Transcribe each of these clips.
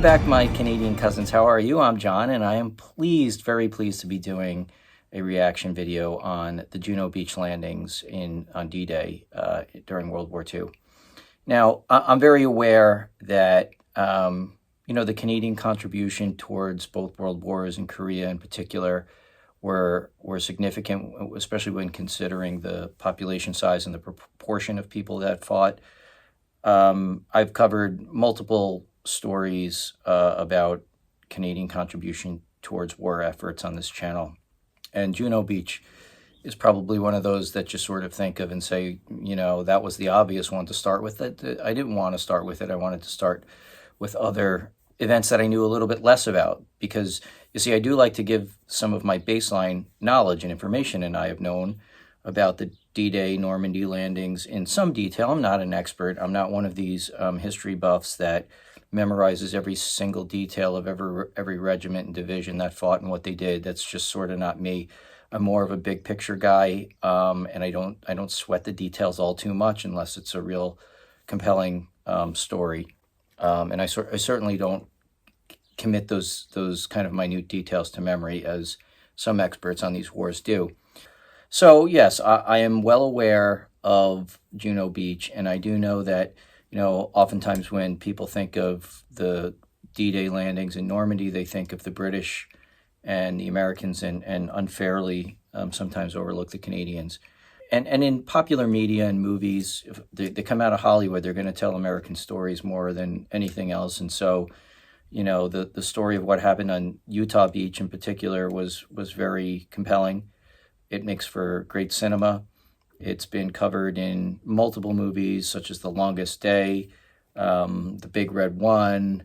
back, my Canadian cousins. How are you? I'm John, and I am pleased, very pleased to be doing a reaction video on the Juno Beach landings on D-Day during World War II. Now, I'm very aware that, the Canadian contribution towards both world wars and Korea in particular were significant, especially when considering the population size and the proportion of people that fought. I've covered multiple stories about Canadian contribution towards war efforts on this channel. And Juno Beach is probably one of those that you sort of think of and say, that was the obvious one to start with. I didn't want to start with it. I wanted to start with other events that I knew a little bit less about, because you see, I do like to give some of my baseline knowledge and information, and I have known about the D-Day Normandy landings in some detail. I'm not an expert. I'm not one of these history buffs that memorizes every single detail of every regiment and division that fought and what they did. That's just sort of not me. I'm more of a big picture guy, and I don't sweat the details all too much unless it's a real compelling story. And I certainly don't commit those kind of minute details to memory as some experts on these wars do. So yes, I am well aware of Juno Beach, and I do know that, oftentimes when people think of the D-Day landings in Normandy, they think of the British and the Americans, and unfairly sometimes overlook the Canadians. And in popular media and movies, if they come out of Hollywood, they're going to tell American stories more than anything else. And so, the story of what happened on Utah Beach in particular was very compelling. It makes for great cinema. It's been covered in multiple movies, such as The Longest Day, The Big Red One,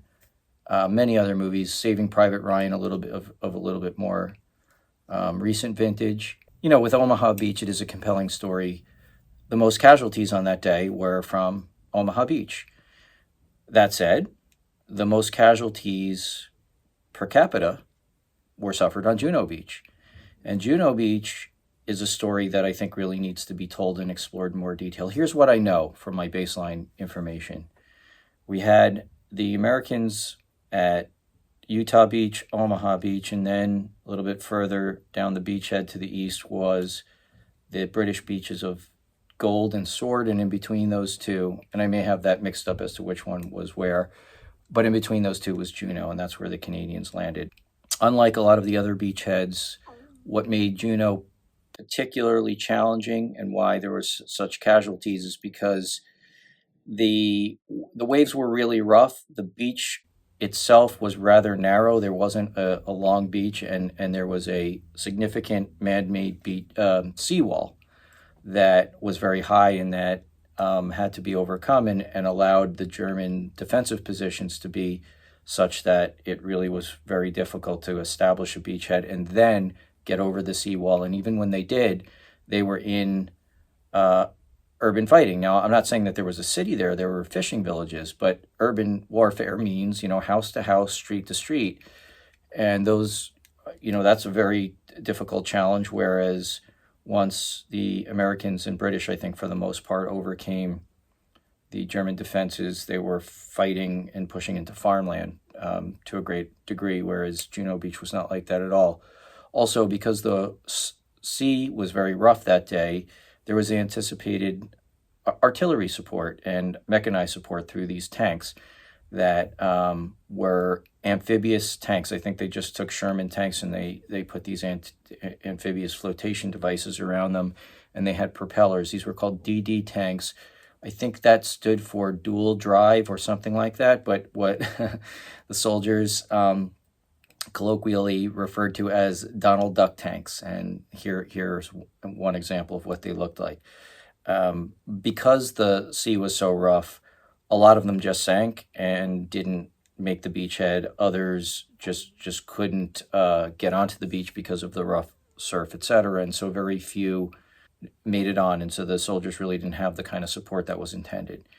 many other movies, Saving Private Ryan, a little bit of a little bit more recent vintage. With Omaha Beach, it is a compelling story. The most casualties on that day were from Omaha Beach. That said, the most casualties per capita were suffered on Juno Beach. And Juno Beach is a story that I think really needs to be told and explored in more detail. Here's what I know from my baseline information. We had the Americans at Utah Beach, Omaha Beach, and then a little bit further down the beachhead to the east was the British beaches of Gold and Sword, and in between those two, and I may have that mixed up as to which one was where, but in between those two was Juno, and that's where the Canadians landed. Unlike a lot of the other beachheads, what made Juno particularly challenging and why there was such casualties is because the waves were really rough. The beach itself was rather narrow. There wasn't a long beach, and there was a significant man-made seawall that was very high and that had to be overcome and allowed the German defensive positions to be such that it really was very difficult to establish a beachhead and then get over the seawall. And even when they did, they were in urban fighting. Now, I'm not saying that there was a city there. There were fishing villages, but urban warfare means, house to house, street to street. And those, that's a very difficult challenge. Whereas once the Americans and British, I think for the most part, overcame the German defenses, they were fighting and pushing into farmland to a great degree, whereas Juno Beach was not like that at all. Also, because the sea was very rough that day, there was anticipated artillery support and mechanized support through these tanks that were amphibious tanks. I think they just took Sherman tanks and they put these amphibious flotation devices around them, and they had propellers. These were called DD tanks. I think that stood for dual drive or something like that, but what the soldiers colloquially referred to as Donald Duck tanks. And here's one example of what they looked like. Because the sea was so rough, a lot of them just sank and didn't make the beachhead. Others just couldn't get onto the beach because of the rough surf, etc. And so very few made it on. And so the soldiers really didn't have the kind of support that was intended.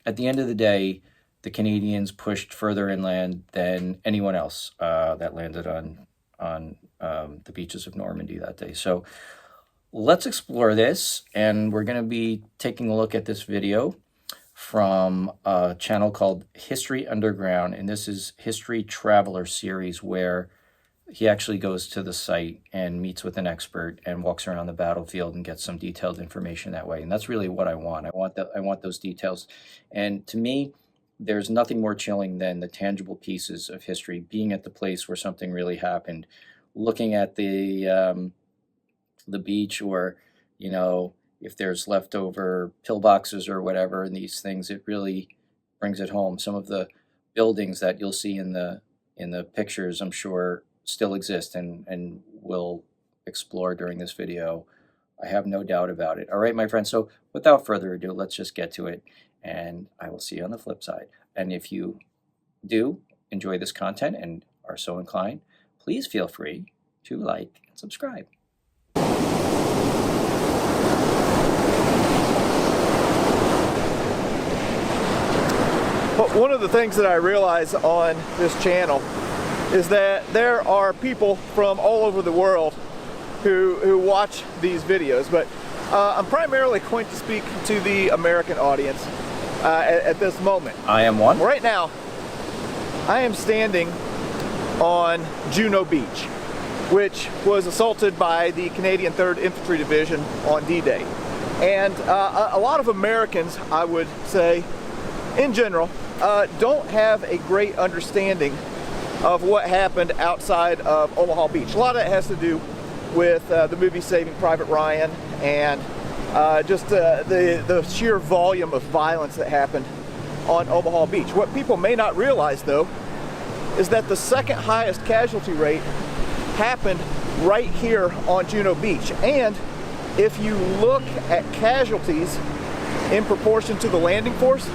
At the end of the day, the Canadians pushed further inland than anyone else that landed on the beaches of Normandy that day. So let's explore this, and we're going to be taking a look at this video from a channel called History Underground, and this is History Traveler series, where he actually goes to the site and meets with an expert and walks around the battlefield and gets some detailed information that way. And that's really what I want. I want those details. And to me, there's nothing more chilling than the tangible pieces of history, being at the place where something really happened, looking at the beach, or, you know, if there's leftover pillboxes or whatever and these things, it really brings it home. Some of the buildings that you'll see in the pictures, I'm sure, still exist and will explore during this video. I have no doubt about it. All right, my friends, so without further ado, let's just get to it, and I will see you on the flip side. And if you do enjoy this content and are so inclined, please feel free to like and subscribe. But one of the things that I realize on this channel is that there are people from all over the world who watch these videos, but I'm primarily going to speak to the American audience at this moment. I am one. Right now, I am standing on Juno Beach, which was assaulted by the Canadian 3rd Infantry Division on D-Day. And a lot of Americans, I would say, in general, don't have a great understanding of what happened outside of Omaha Beach. A lot of it has to do with the movie Saving Private Ryan and just the sheer volume of violence that happened on Omaha Beach. What people may not realize, though, is that the second highest casualty rate happened right here on Juno Beach. And if you look at casualties in proportion to the landing force,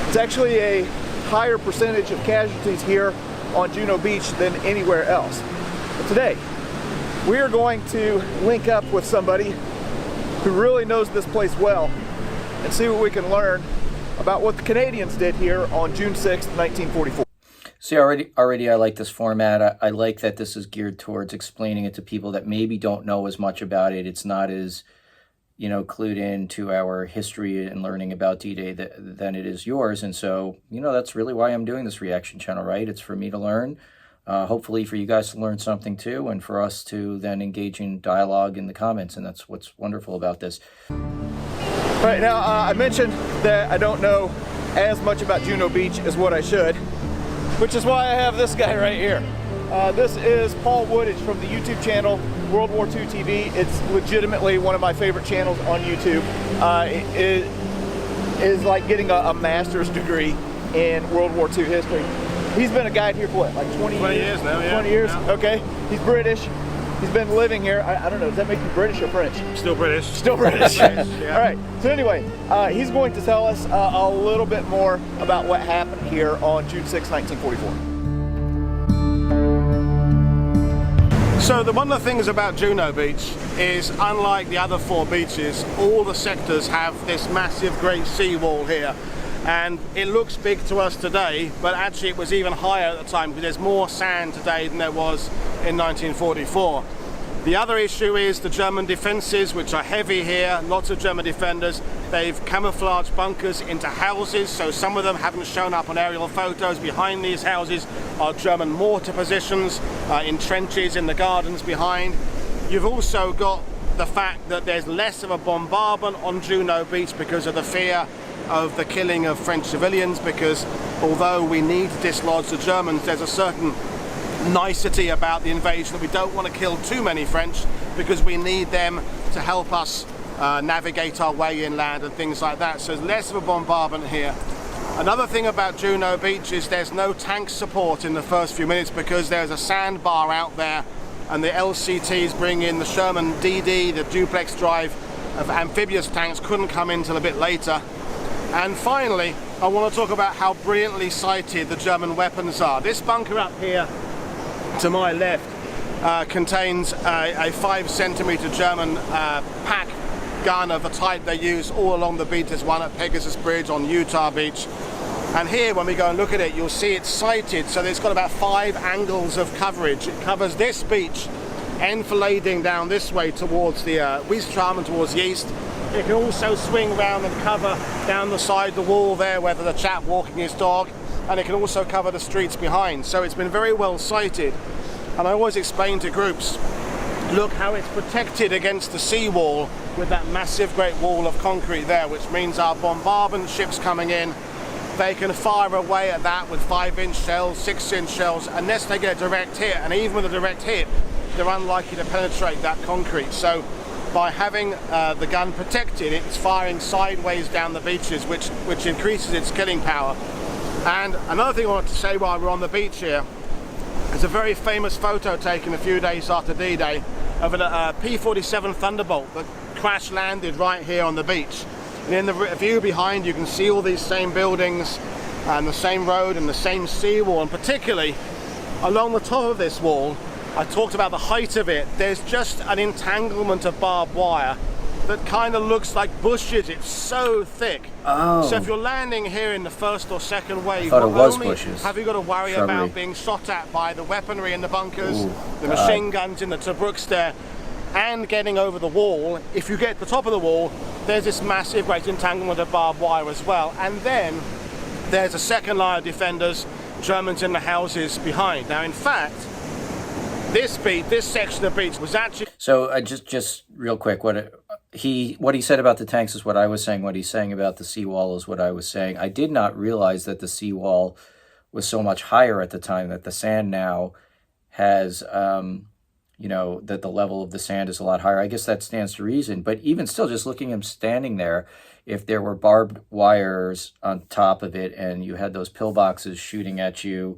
it's actually a higher percentage of casualties here on Juno Beach than anywhere else. But today, we are going to link up with somebody who really knows this place well and see what we can learn about what the Canadians did here on June 6th, 1944. See, already I like this format. I like that this is geared towards explaining it to people that maybe don't know as much about it. It's not as, you know, clued into our history and learning about D-Day than it is yours. And so, you know, that's really why I'm doing this reaction channel, right? It's for me to learn, hopefully for you guys to learn something too, and for us to then engage in dialogue in the comments. And that's what's wonderful about this. Right now, I mentioned that I don't know as much about Juno Beach as what I should, which is why I have this guy right here. This is Paul Woodage from the YouTube channel World War II TV. It's legitimately one of my favorite channels on YouTube. It is like getting a master's degree in World War II history. He's been a guide here for what, like 20 years now, yeah. 20 years? Yeah. Okay. He's British. He's been living here. I don't know, does that make you British or French? Still British. Still British. Yeah. All right. So anyway, he's going to tell us a little bit more about what happened here on June 6, 1944. So one of the things about Juno Beach is, unlike the other 4 beaches, all the sectors have this massive great seawall here. And it looks big to us today, but actually it was even higher at the time because there's more sand today than there was in 1944. The other issue is the German defences, which are heavy here, lots of German defenders. They've camouflaged bunkers into houses, so some of them haven't shown up on aerial photos. Behind these houses are German mortar positions, in trenches in the gardens behind. You've also got the fact that there's less of a bombardment on Juno Beach because of the fear of the killing of French civilians, because although we need to dislodge the Germans, there's a certain nicety about the invasion that we don't want to kill too many French because we need them to help us navigate our way inland and things like that. So there's less of a bombardment here. Another thing about Juno Beach is there's no tank support in the first few minutes because there's a sandbar out there and the LCTs bring in the Sherman DD, the duplex drive of amphibious tanks, couldn't come in till a bit later. And finally, I want to talk about how brilliantly sighted the German weapons are. This bunker up here to my left contains a 5-centimeter German pack gun of the type they use all along the beach. There's one at Pegasus Bridge on Utah Beach. And here, when we go and look at it, you'll see it's sighted, so it's got about 5 angles of coverage. It covers this beach enfilading down this way towards the Wiestram and towards the east. It can also swing round and cover down the side of the wall there where there's a chap walking his dog, and it can also cover the streets behind. So it's been very well sited, and I always explain to groups, look how it's protected against the seawall with that massive great wall of concrete there, which means our bombardment ships coming in, they can fire away at that with 5-inch shells, 6-inch shells, unless they get a direct hit, and even with a direct hit, they're unlikely to penetrate that concrete. So by having the gun protected, it's firing sideways down the beaches, which increases its killing power. And another thing I wanted to say while we're on the beach here, is a very famous photo taken a few days after D-Day of a P-47 Thunderbolt that crash landed right here on the beach. And in the view behind you can see all these same buildings and the same road and the same seawall, and particularly along the top of this wall, I talked about the height of it, there's just an entanglement of barbed wire that kind of looks like bushes. It's so thick. Oh. So if you're landing here in the first or second wave, I thought it was not only bushes. have you got to worry Shrubbery. about being shot at by the weaponry in the bunkers, Ooh, the God. machine guns in the Tobruks there, and getting over the wall, if you get to the top of the wall, there's this massive great entanglement of barbed wire as well. And then there's a second line of defenders, Germans in the houses behind. Now, in fact, this section of beach was actually... So just real quick, what he said about the tanks is what I was saying. What he's saying about the seawall is what I was saying. I did not realize that the seawall was so much higher at the time, that the sand now has, that the level of the sand is a lot higher. I guess that stands to reason. But even still, just looking at him standing there, if there were barbed wires on top of it and you had those pillboxes shooting at you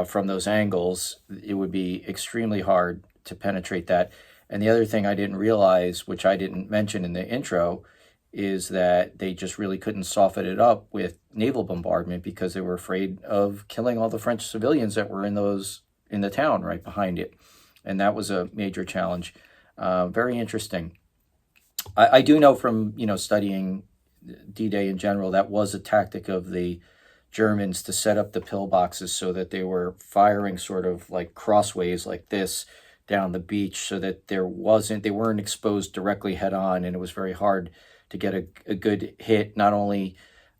from those angles, it would be extremely hard to penetrate that. And the other thing I didn't realize, which I didn't mention in the intro, is that they just really couldn't soften it up with naval bombardment because they were afraid of killing all the French civilians that were in the town right behind it. And that was a major challenge. Very interesting. I do know from, studying D-Day in general, that was a tactic of the Germans to set up the pillboxes so that they were firing sort of like crossways like this down the beach, so that they weren't exposed directly head on, and it was very hard to get a good hit, not only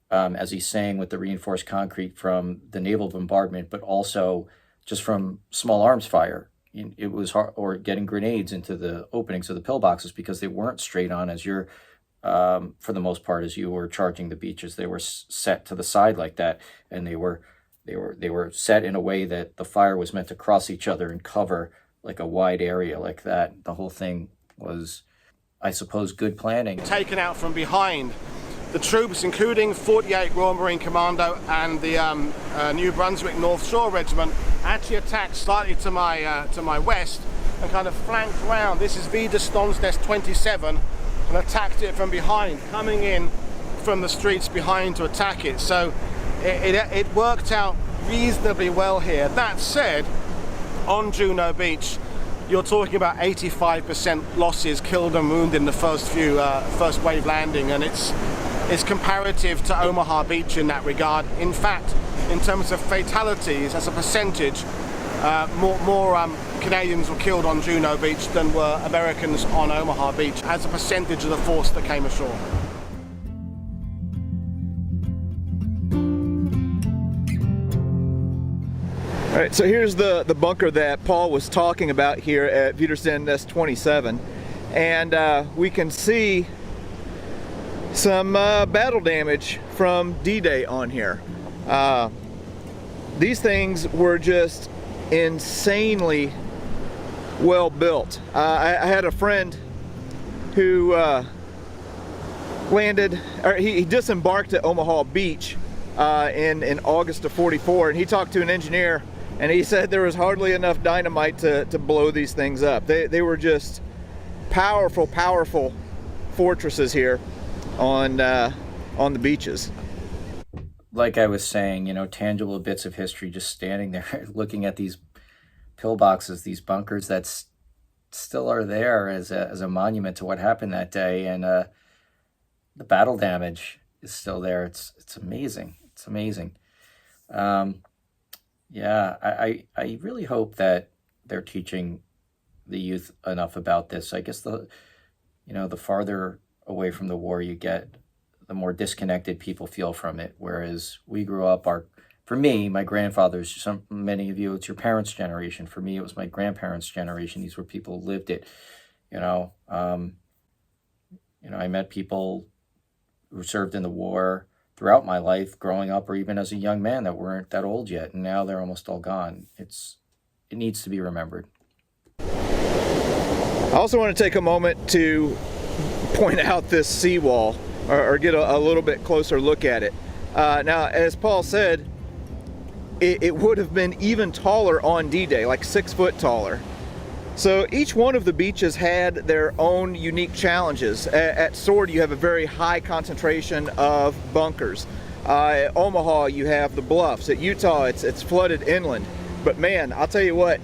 as he's saying with the reinforced concrete from the naval bombardment, but also just from small arms fire. It was hard, or getting grenades into the openings of the pillboxes, because they weren't straight on as you're for the most part as you were charging the beaches. They were set to the side like that, and they were set in a way that the fire was meant to cross each other and cover like a wide area like that. The whole thing was, I suppose, good planning. Taken out from behind. The troops, including 48 Royal Marine Commando and the New Brunswick North Shore Regiment, actually attacked slightly to my west and kind of flanked round. This is V de Stonsnest 27, and attacked it from behind, coming in from the streets behind to attack it. So it worked out reasonably well here. That said, on Juno Beach, you're talking about 85% losses, killed and wounded in the first wave landing, and it's comparative to Omaha Beach in that regard. In fact, in terms of fatalities as a percentage, more Canadians were killed on Juno Beach than were Americans on Omaha Beach as a percentage of the force that came ashore. All right, so here's the bunker that Paul was talking about here at Widerstandsnest 27, and we can see some battle damage from D-Day on here. These things were just insanely well built. I had a friend who he disembarked at Omaha Beach in August of '44, and he talked to an engineer, and he said there was hardly enough dynamite to blow these things up. They were just powerful fortresses here on the beaches. Like I was saying, tangible bits of history, just standing there looking at these pillboxes, these bunkers that still are there as a monument to what happened that day, and the battle damage is still there. It's amazing. It's amazing. Yeah, I really hope that they're teaching the youth enough about this. I guess the farther away from the war you get, the more disconnected people feel from it. Whereas we grew up, for me, my grandfather's, many of you, it's your parents' generation. For me, it was my grandparents' generation. These were people who lived it. I met people who served in the war throughout my life, growing up, or even as a young man, that weren't that old yet, and now they're almost all gone. It needs to be remembered. I also want to take a moment to point out this seawall, or get a little bit closer look at it. Now, as Paul said, it would have been even taller on D-Day, like 6 foot taller. So each one of the beaches had their own unique challenges. At Sword, you have a very high concentration of bunkers. At Omaha, you have the bluffs. At Utah, it's flooded inland. But man, I'll tell you what,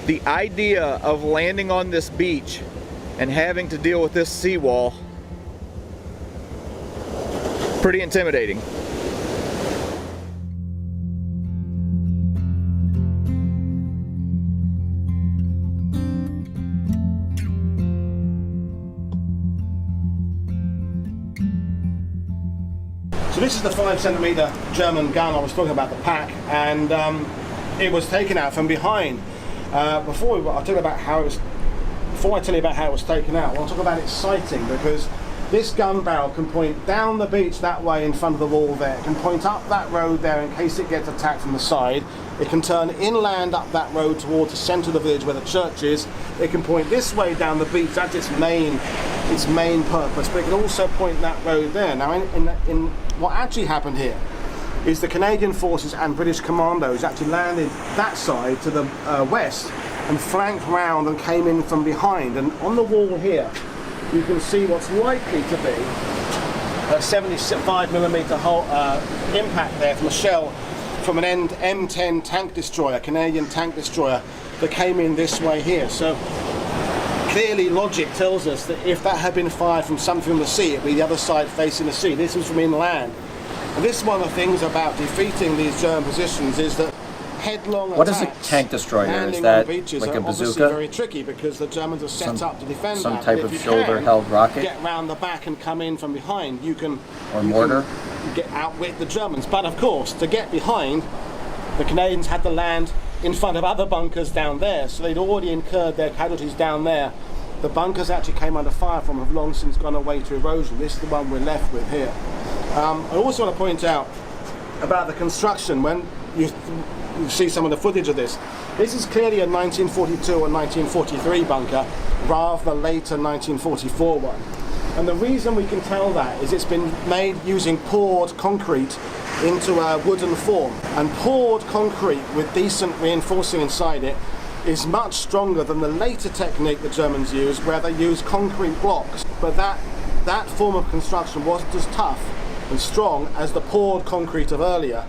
the idea of landing on this beach and having to deal with this seawall, pretty intimidating. So this is the 5-centimeter German gun I was talking about, the pack, and it was taken out from behind. Before I tell you about how it was taken out, I want to talk about its sighting, because this gun barrel can point down the beach that way in front of the wall there. It can point up that road there in case it gets attacked from the side. It can turn inland up that road towards the centre of the village where the church is. It can point this way down the beach. That's its main purpose. But it can also point that road there. Now, in what actually happened here is the Canadian forces and British commandos actually landed that side to the west and flanked round and came in from behind. And on the wall here, you can see what's likely to be a 75mm hole, impact there from a shell from an M10 tank destroyer, Canadian tank destroyer, that came in this way here. So clearly logic tells us that if that had been fired from something from the sea, it'd be the other side facing the sea. This was from inland. And this is one of the things about defeating these German positions, is that headlong What is attacks a tank destroyer? landing Is that on beaches like are a obviously bazooka? very tricky, because the Germans are set up to defend Some that. type And of if you can shoulder-held rocket? get round the back and come in from behind, you can mortar? get outwit the Germans. But of course, to get behind, the Canadians had to land in front of other bunkers down there, so they'd already incurred their casualties down there. The bunkers actually came under fire from have long since gone away to erosion. This is the one we're left with here. I also want to point out about the construction. When you see some of the footage of this, this is clearly a 1942 or 1943 bunker rather than later 1944 one. And the reason we can tell that is it's been made using poured concrete into a wooden form. And poured concrete with decent reinforcing inside it is much stronger than the later technique the Germans used, where they used concrete blocks. But that form of construction wasn't as tough and strong as the poured concrete of earlier.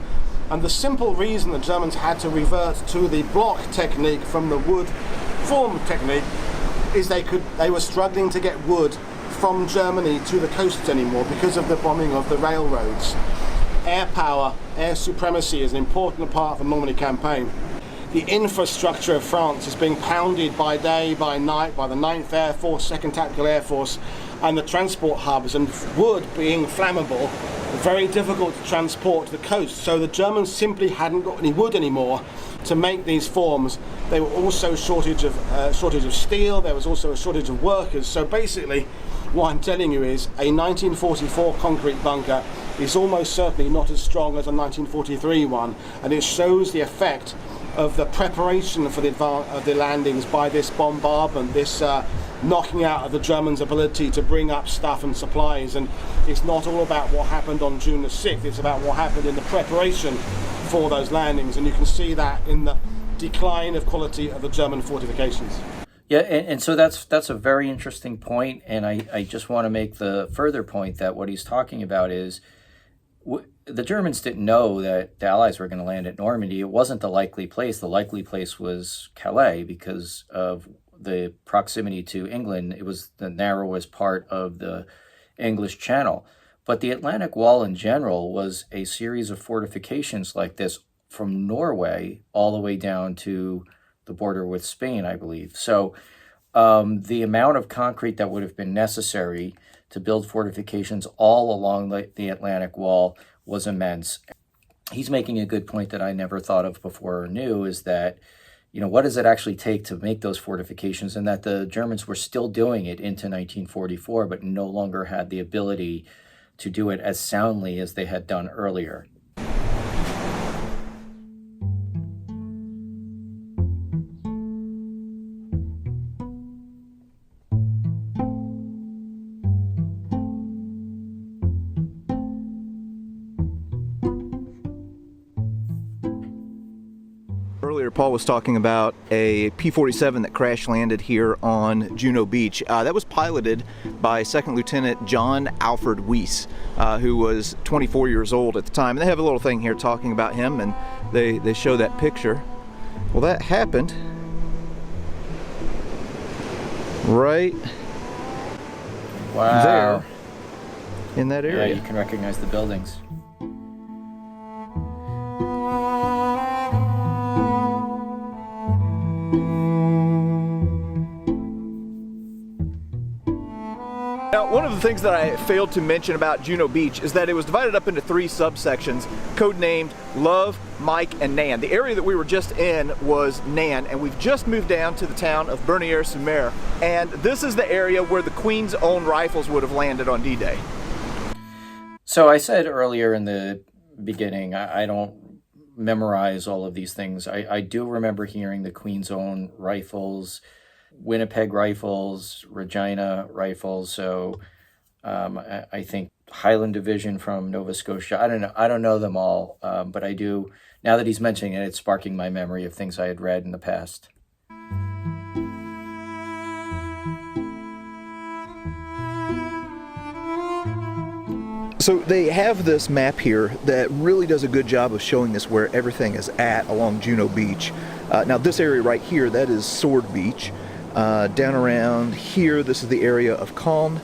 And the simple reason the Germans had to revert to the block technique from the wood form technique is they were struggling to get wood from Germany to the coast anymore because of the bombing of the railroads. Air power, air supremacy is an important part of the Normandy campaign. The infrastructure of France is being pounded by day, by night, by the 9th Air Force, 2nd Tactical Air Force, and the transport hubs, and wood being flammable, very difficult to transport to the coast. So the Germans simply hadn't got any wood anymore to make these forms. There were also shortage of steel. There was also a shortage of workers. So basically, what I'm telling you is a 1944 concrete bunker is almost certainly not as strong as a 1943 one, and it shows the effect of the preparation for the landings by this bombardment, this knocking out of the Germans' ability to bring up stuff and supplies. And it's not all about what happened on June the 6th, it's about what happened in the preparation for those landings, and you can see that in the decline of quality of the German fortifications. Yeah, and so that's a very interesting point, and I just want to make the further point that what he's talking about is the Germans didn't know that the Allies were going to land at Normandy. It wasn't the likely place. The likely place was Calais because of the proximity to England. It was the narrowest part of the English Channel. But the Atlantic Wall in general was a series of fortifications like this from Norway all the way down to the border with Spain, I believe. So the amount of concrete that would have been necessary to build fortifications all along the Atlantic Wall was immense. He's making a good point that I never thought of before or knew, is that, what does it actually take to make those fortifications, and that the Germans were still doing it into 1944, but no longer had the ability to do it as soundly as they had done earlier. Earlier, Paul was talking about a P-47 that crash landed here on Juno Beach. That was piloted by Second Lieutenant John Alfred Weiss, who was 24 years old at the time. And they have a little thing here talking about him, and they show that picture. Well, that happened right there in that area. Yeah, you can recognize the buildings. Now, one of the things that I failed to mention about Juno Beach is that it was divided up into 3 subsections, codenamed Love, Mike, and Nan. The area that we were just in was Nan, and we've just moved down to the town of Bernières-sur-Mer. And this is the area where the Queen's own rifles would have landed on D-Day. So I said earlier in the beginning, I don't memorize all of these things. I do remember hearing the Queen's own rifles, Winnipeg rifles, Regina rifles. So I think Highland Division from Nova Scotia. I don't know them all, but I do. Now that he's mentioning it, it's sparking my memory of things I had read in the past. So they have this map here that really does a good job of showing us where everything is at along Juno Beach. Now this area right here, that is Sword Beach. Down around here, this is the area of Calm.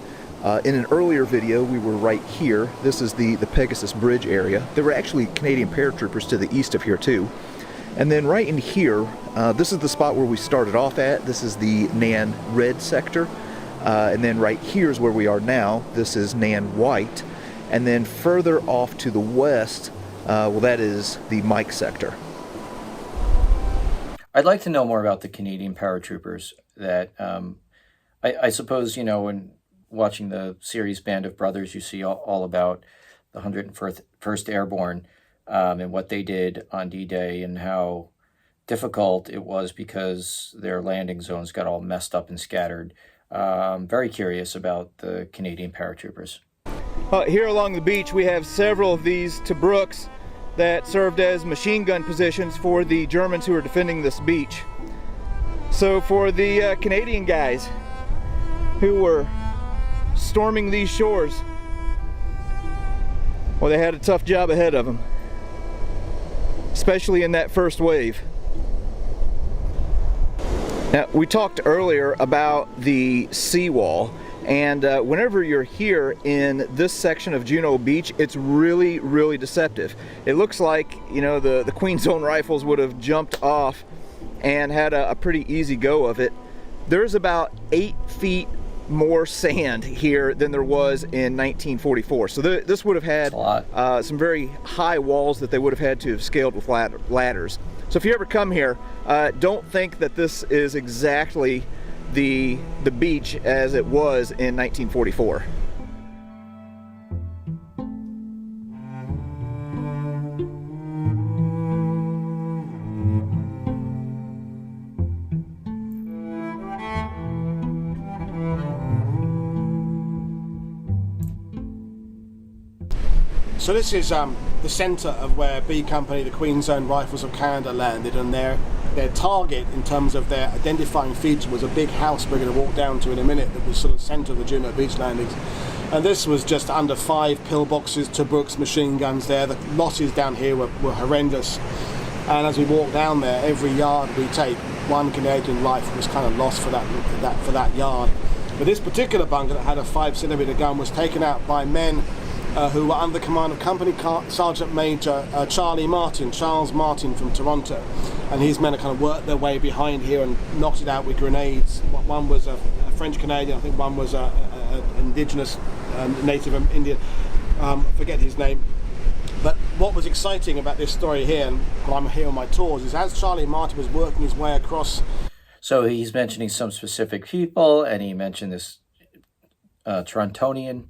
In an earlier video, we were right here. This is the Pegasus Bridge area. There were actually Canadian paratroopers to the east of here too. And then right in here, this is the spot where we started off at. This is the Nan Red sector. And then right here is where we are now. This is Nan White. And then further off to the west, well, that is the Mike sector. I'd like to know more about the Canadian paratroopers. That I suppose, when watching the series Band of Brothers, you see all about the 101st Airborne and what they did on D-Day and how difficult it was because their landing zones got all messed up and scattered. Very curious about the Canadian paratroopers. Here along the beach, we have several of these Tobruks that served as machine gun positions for the Germans who were defending this beach. So for the Canadian guys who were storming these shores, well, they had a tough job ahead of them, especially in that first wave. Now, we talked earlier about the seawall, and whenever you're here in this section of Juno Beach, it's really, really deceptive. It looks like, the Queen's own rifles would have jumped off and had a pretty easy go of it. There's about 8 feet more sand here than there was in 1944. So this would have had some very high walls that they would have had to have scaled with ladders. So if you ever come here, don't think that this is exactly the beach as it was in 1944. So this is the centre of where B Company, the Queen's Own Rifles of Canada, landed, and their target in terms of their identifying feature was a big house we're going to walk down to in a minute that was sort of centre of the Juno Beach landings. And this was just under 5 pillboxes, Tobruks, machine guns there. The losses down here were horrendous. And as we walked down there, every yard we take, 1 Canadian life was kind of lost for that yard. But this particular bunker that had a 5-centimetre gun was taken out by men who were under the command of Company Sergeant Major Charles Martin from Toronto, and his men have kind of worked their way behind here and knocked it out with grenades. One was a French Canadian, I think one was an indigenous native Indian, forget his name. But what was exciting about this story here, and while I'm here on my tours, is as Charlie Martin was working his way across. So he's mentioning some specific people, and he mentioned this Torontonian,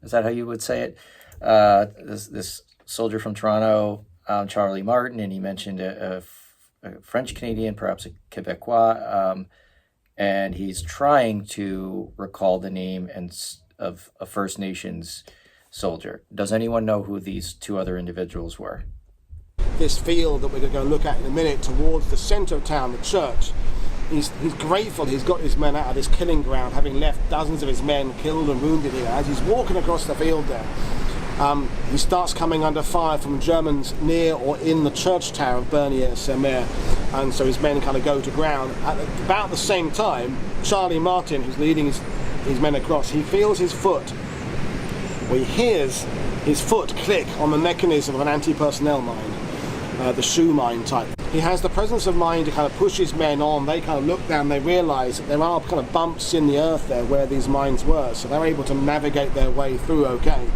is that how you would say it? This soldier from Toronto, Charlie Martin, and he mentioned a French Canadian, perhaps a Quebecois, and he's trying to recall the name of a First Nations soldier. Does anyone know who these two other individuals were? This field that we're going to go look at in a minute towards the centre of town, the church. He's grateful he's got his men out of this killing ground, having left dozens of his men killed and wounded here. As he's walking across the field there, he starts coming under fire from Germans near or in the church tower of Bernier-sur-Mer, and so his men kind of go to ground. At about the same time, Charlie Martin, who's leading his men across, he feels his foot, or he hears his foot click on the mechanism of an anti-personnel mine, the shoe mine type. He has the presence of mind to kind of push his men on. They kind of look down, they realise that there are kind of bumps in the earth there where these mines were, so they're able to navigate their way through okay.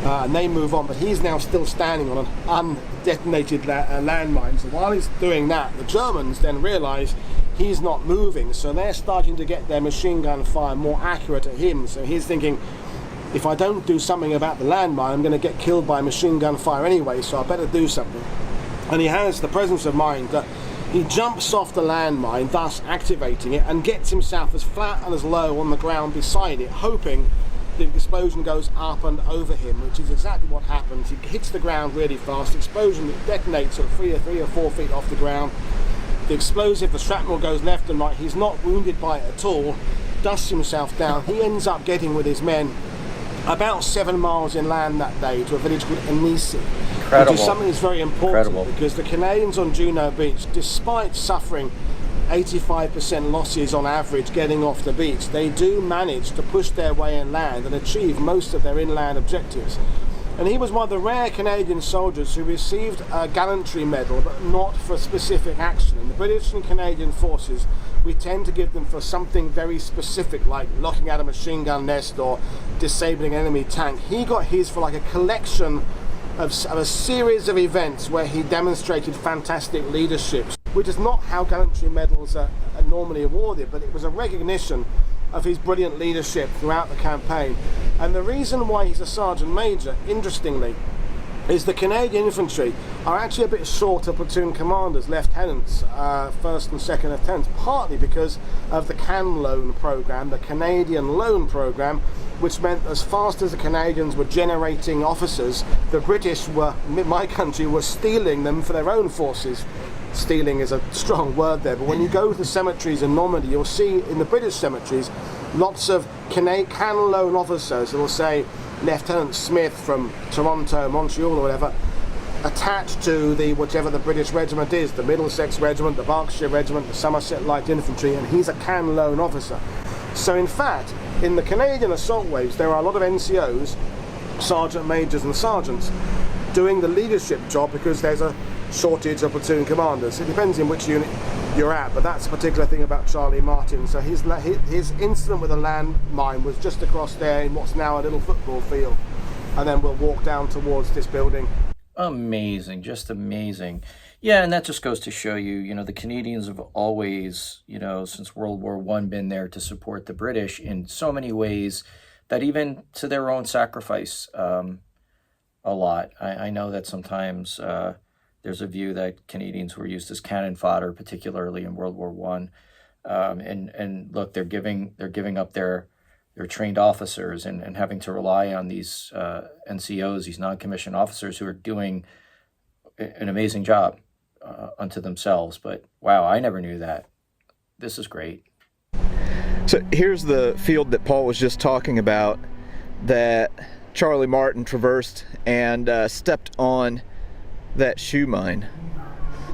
And they move on, but he's now still standing on an undetonated landmine. So while he's doing that, the Germans then realise he's not moving, so they're starting to get their machine gun fire more accurate at him. So he's thinking, if I don't do something about the landmine, I'm going to get killed by machine gun fire anyway, so I better do something. And he has the presence of mind that he jumps off the landmine, thus activating it, and gets himself as flat and as low on the ground beside it, hoping the explosion goes up and over him, which is exactly what happens. He hits the ground really fast. The explosion detonates sort of 3 or 4 feet off the ground. The explosive, the shrapnel goes left and right. He's not wounded by it at all, dusts himself down. He ends up getting with his men about 7 miles inland that day to a village called Annecy. Incredible. Which is something that's very important because the Canadians on Juno Beach, despite suffering 85% losses on average getting off the beach, they do manage to push their way inland and achieve most of their inland objectives. And he was one of the rare Canadian soldiers who received a gallantry medal, but not for specific action. In the British and Canadian forces, we tend to give them for something very specific, like knocking out a machine gun nest or disabling an enemy tank. He got his for like a collection of a series of events where he demonstrated fantastic leadership, which is not how gallantry medals are normally awarded, but it was a recognition of his brilliant leadership throughout the campaign. And the reason why he's a sergeant major, interestingly, is the Canadian infantry are actually a bit short of platoon commanders, lieutenants, first and second lieutenants, partly because of the CAN loan program, the Canadian loan program, which meant as fast as the Canadians were generating officers, the British were, my country, were stealing them for their own forces. Stealing is a strong word there, but when you go to the cemeteries in Normandy, you'll see in the British cemeteries lots of CAN loan officers that will say Lieutenant Smith from Toronto, Montreal or whatever, attached to the whichever the British regiment is, the Middlesex Regiment, the Berkshire Regiment, the Somerset Light Infantry, and he's a CAN loan officer. So in fact, in the Canadian assault waves, there are a lot of NCOs, sergeant majors and sergeants, doing the leadership job because there's a shortage of platoon commanders. It depends in which unit you're at, but that's a particular thing about Charlie Martin. So his incident with a landmine was just across there in what's now a little football field, and then we'll walk down towards this building. Amazing, just amazing. Yeah, and that just goes to show you, the Canadians have always, since World War I, been there to support the British in so many ways that even to their own sacrifice a lot. I know that sometimes there's a view that Canadians were used as cannon fodder, particularly in World War I. And look, they're giving up their trained officers and having to rely on these NCOs, these non-commissioned officers who are doing an amazing job unto themselves. But wow, I never knew that. This is great. So here's the field that Paul was just talking about that Charlie Martin traversed and stepped on that shoe mine.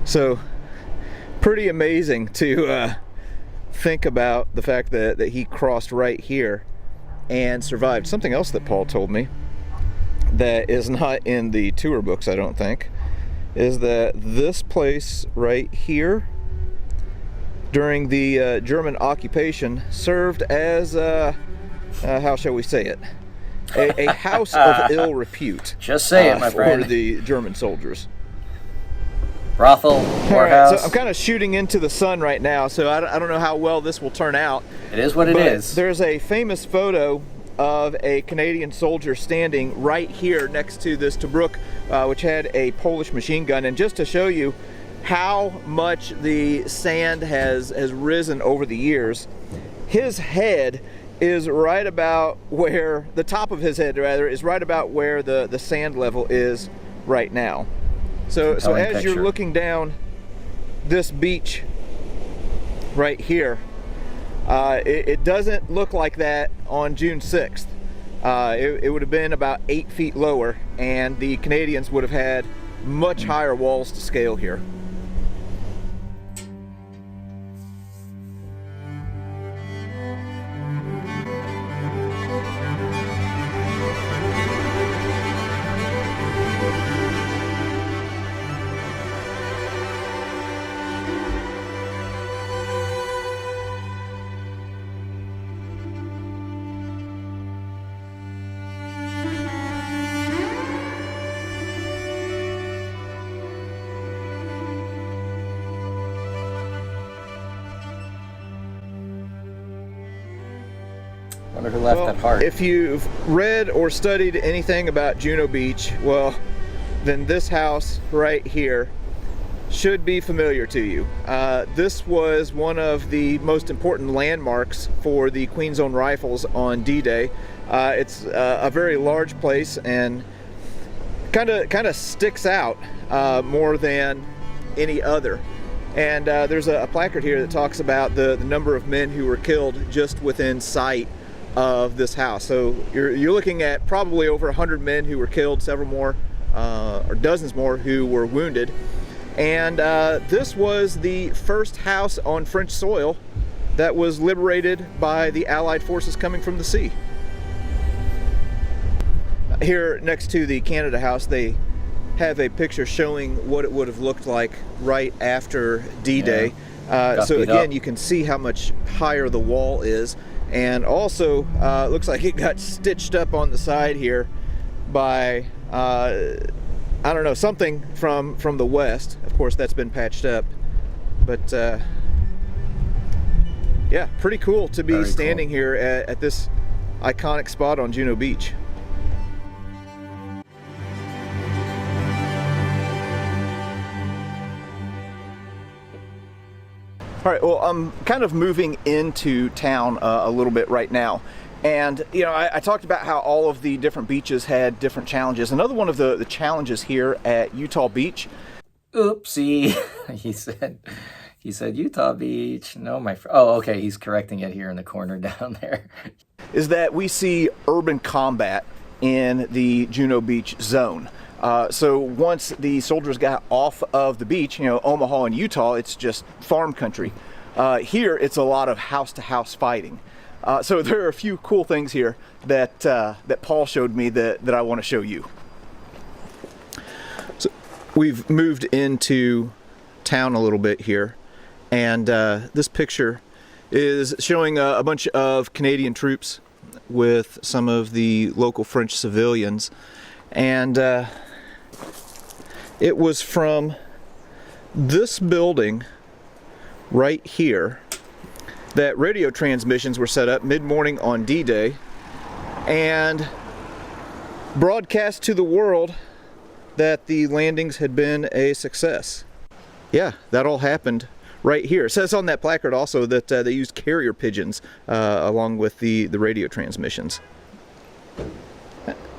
So pretty amazing to think about the fact that he crossed right here and survived. Something else that Paul told me that is not in the tour books, I don't think, is that this place right here during the German occupation served as, how shall we say it, a house of ill repute. Just say it, my friend. For the German soldiers. Brothel, All whorehouse. right, so I'm kind of shooting into the sun right now, so I don't know how well this will turn out. It is what it is. There's a famous photo of a Canadian soldier standing right here next to this Tobruk, which had a Polish machine gun. And just to show you how much the sand has risen over the years, his head is right about where, the top of his head rather, is right about where the sand level is right now. So as you're looking down this beach right here, it doesn't look like that on June 6th. It would have been about 8 feet lower, and the Canadians would have had much higher walls to scale here. Wonder who left that heart. If you've read or studied anything about Juno Beach, well, then this house right here should be familiar to you. This was one of the most important landmarks for the Queen's Own Rifles on D-Day. It's a very large place and kind of sticks out more than any other. And there's a placard here that talks about the number of men who were killed just within sight of this house. So you're looking at probably over 100 men who were killed, several more, or dozens more who were wounded. And this was the first house on French soil that was liberated by the Allied forces coming from the sea. Here next to the Canada House, they have a picture showing what it would have looked like right after D-Day. So again, you can see how much higher the wall is. And also, it looks like it got stitched up on the side here by, I don't know, something from the west. Of course, that's been patched up. But, yeah, pretty cool to be standing here at this iconic spot on Juno Beach. All right, well, I'm kind of moving into town a little bit right now. And, you know, I talked about how all of the different beaches had different challenges. Another one of the challenges here at Utah Beach. Oopsie, he said Utah Beach. No, my friend. Oh, okay, he's correcting it here in the corner down there. Is that we see urban combat in the Juno Beach zone. So once the soldiers got off of the beach, you know, Omaha and Utah, it's just farm country. Here, it's a lot of house-to-house fighting. So there are a few cool things here that that Paul showed me that I want to show you. So we've moved into town a little bit here, and this picture is showing a bunch of Canadian troops with some of the local French civilians, and it was from this building right here that radio transmissions were set up mid-morning on D-Day and broadcast to the world that the landings had been a success. Yeah, that all happened right here. It says on that placard also that they used carrier pigeons along with the radio transmissions.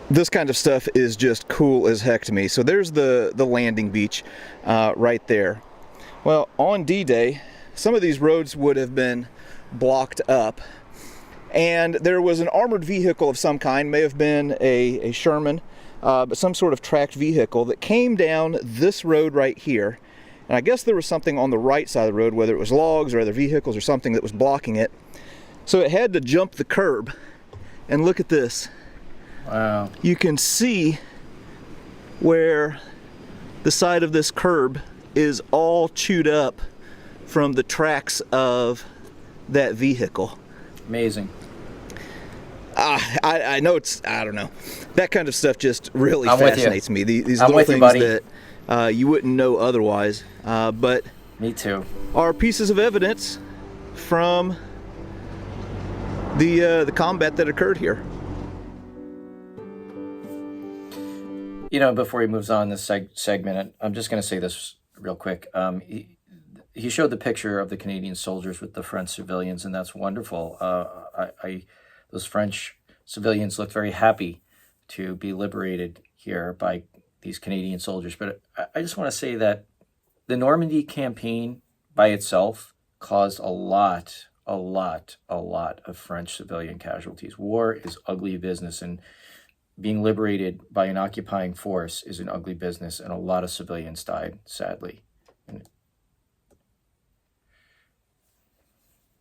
This kind of stuff is just cool as heck to me. So there's the landing beach right there. Well, on D-Day, some of these roads would have been blocked up, and there was an armored vehicle of some kind, may have been a Sherman, but some sort of tracked vehicle that came down this road right here. And I guess there was something on the right side of the road, whether it was logs or other vehicles or something that was blocking it. So it had to jump the curb. And look at this. Wow. You can see where the side of this curb is all chewed up from the tracks of that vehicle. Amazing. I know I don't know. That kind of stuff just really I'm with you. fascinates me. These I'm little with you, things buddy. that you wouldn't know otherwise, but Me too. are pieces of evidence from the combat that occurred here. You know, before he moves on this segment, I'm just going to say this real quick. He showed the picture of the Canadian soldiers with the French civilians, and that's wonderful. Those French civilians looked very happy to be liberated here by these Canadian soldiers. But I just want to say that the Normandy campaign by itself caused a lot of French civilian casualties. War is ugly business, and being liberated by an occupying force is an ugly business, and a lot of civilians died, sadly.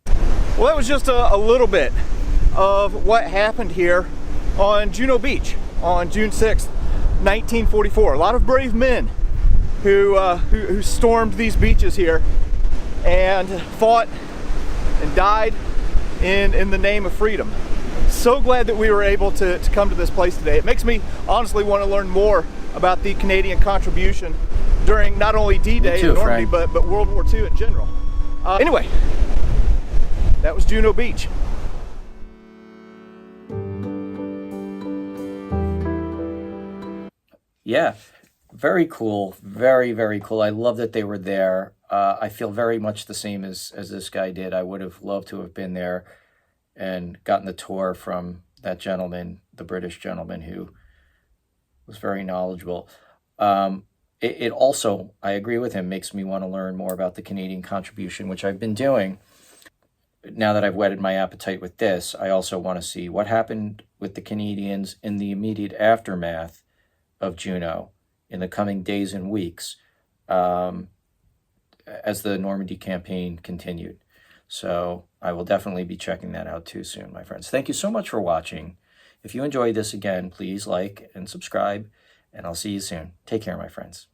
Well, that was just a little bit of what happened here on Juno Beach on June 6th, 1944. A lot of brave men who stormed these beaches here and fought and died in the name of freedom. So glad that we were able to come to this place today. It makes me honestly want to learn more about the Canadian contribution during not only D-Day too, and Normandy, Frank. but World War II in general. Anyway, that was Juno Beach. Yeah, very cool. Very cool. I love that they were there. I feel very much the same as this guy did. I would have loved to have been there and gotten the tour from that gentleman, the British gentleman who was very knowledgeable. It also, I agree with him, makes me want to learn more about the Canadian contribution, which I've been doing. Now that I've whetted my appetite with this, I also want to see what happened with the Canadians in the immediate aftermath of Juno in the coming days and weeks as the Normandy campaign continued. So I will definitely be checking that out too soon, my friends. Thank you so much for watching. If you enjoyed this, again, please like and subscribe, and I'll see you soon. Take care, my friends.